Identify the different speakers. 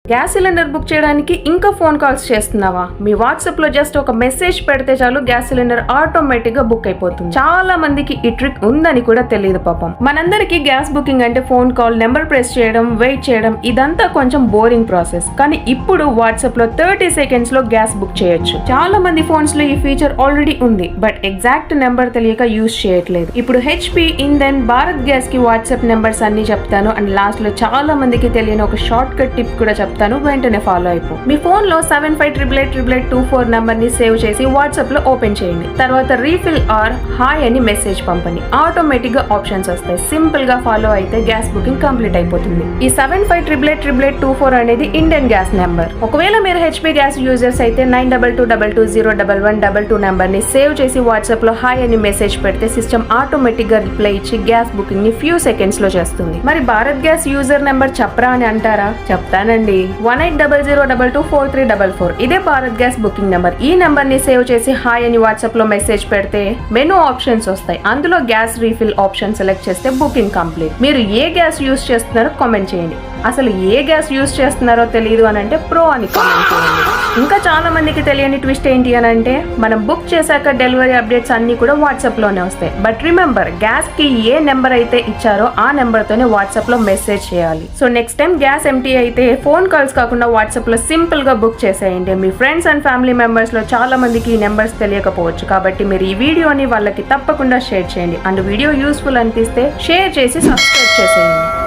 Speaker 1: Gas cylinder book చేయడానికి ఇంకా phone calls చేస్తున్నావా? మీ వాట్సాప్ లో జస్ట్ ఒక మెసేజ్ పెడితే చాలు గ్యాస్ సిలిండర్ ఆటోమేటిక్ గా బుక్ అయిపోతుంది. చాలా మందికి ఈ ట్రిక్ ఉందని కూడా తెలియదు పాపం. మనందరికి గ్యాస్ బుకింగ్ అంటే ఫోన్ కాల్, నెంబర్ ప్రెస్ చేయడం, వెయిట్ చేయడం, ఇదంతా కొంచెం బోరింగ్ ప్రాసెస్. కానీ ఇప్పుడు వాట్సాప్ లో 30 సెకండ్స్ లో గ్యాస్ బుక్ చేయొచ్చు. చాలా మంది ఫోన్స్ లో ఈ ఫీచర్ ఆల్రెడీ ఉంది, బట్ ఎగ్జాక్ట్ నెంబర్ తెలియక యూజ్ చేయట్లేదు. ఇప్పుడు HP, ఇండెన్, భారత్ గ్యాస్ కి వాట్సాప్ నెంబర్స్ అన్ని చెప్తాను అండ్ లాస్ట్ లో చాలా మందికి తెలియని ఒక షార్ట్ కట్ టిప్ కూడా చెప్తాను, వెంటనే ఫాలో అయిపో. మీ ఫోన్ లో 75888824 నంబర్ ని సేవ్ చేసి వాట్సాప్ లో ఓపెన్ చేయండి. తర్వాత రీఫిల్ ఆర్ హాయ్ అని మెసేజ్ పంపండి. ఆటోమేటిక్ గా ఆప్షన్స్ వస్తాయి. సింపుల్ గా ఫాలో అయితే గ్యాస్ బుకింగ్ కంప్లీట్ అయిపోతుంది. ఈ 75888824 అనేది ఇండియన్ గ్యాస్ నెంబర్. ఒకవేళ మీరు HP గ్యాస్ యూజర్స్ అయితే 9222201122 నెంబర్ ని సేవ్ చేసి వాట్సాప్ లో హాయ్ అని మెసేజ్ పెడితే సిస్టమ్ ఆటోమేటిక్ గా రిప్లై ఇచ్చి గ్యాస్ బుకింగ్ ని ఫ్యూ సెకండ్స్ లో చేస్తుంది. మరి భారత్ గ్యాస్ యూజర్ నెంబర్ చెప్పరా అని అంటారా? చెప్తానండి. 1800224344. ఇదే భారత్ గ్యాస్ బుకింగ్ నెంబర్. ఈ నెంబర్ ని సేవ్ చేసి హాయ్ అని వాట్సాప్ లో మెసేజ్ పెడితే మెనూ ఆప్షన్స్ వస్తాయి. అందులో గ్యాస్ రీఫిల్ ఆప్షన్ సెలెక్ట్ చేస్తే బుకింగ్ కంప్లీట్. మీరు ఏ గ్యాస్ యూజ్ చేస్తున్నారో కామెంట్ చేయండి. అసలు ఏ గ్యాస్ యూజ్ చేస్తున్నారో తెలియదు అని అంటే ప్రో అని కామెంట్ చేయండి. ఇంకా చాలా మందికి తెలియని ట్విస్ట్ ఏంటి అని అంటే మనం బుక్ చేశాక డెలివరీ అప్డేట్స్ అన్ని కూడా వాట్సాప్ లోనే వస్తాయి. బట్ రిమెంబర్, గ్యాస్ కి ఏ నెంబర్ అయితే ఇచ్చారో ఆ నెంబర్ తోనే వాట్సాప్ లో మెసేజ్ చేయాలి. So next time gas empty అయితే ఫోన్ కాల్స్ కాకుండా వాట్సాప్ లో సింపుల్ గా బుక్ చేసేయండి. మీ ఫ్రెండ్స్ అండ్ ఫ్యామిలీ మెంబర్స్ లో చాలా మందికి ఈ నెంబర్స్ తెలియకపోవచ్చు, కాబట్టి మీరు ఈ వీడియోని వాళ్ళకి తప్పకుండా షేర్ చేయండి. అండ్ వీడియో యూస్ఫుల్ అనిపిస్తే షేర్ చేసి సబ్స్క్రైబ్ చేసేయండి.